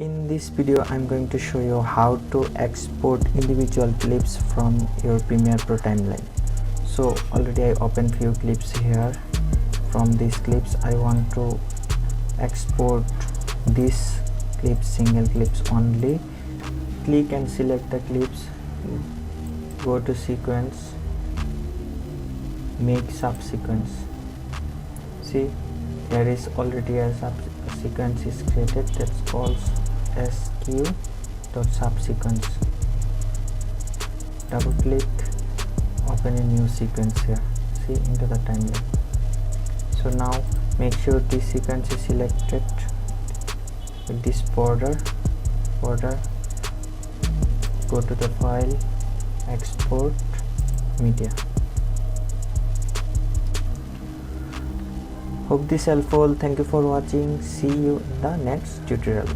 In this video I'm going to show you how to export individual clips from your Premiere Pro timeline. So already I opened few clips here. From these clips I want to export these clips, single clips only. Click and select the clips, go to sequence, make subsequence. See, there is already a sequence is created that's called sq.subsequence. Double click, open a new sequence here. See, into the timeline. So now make sure this sequence is selected with this border. Go to the file, export media. Hope this helpful. Thank you for watching. See you in the next tutorial.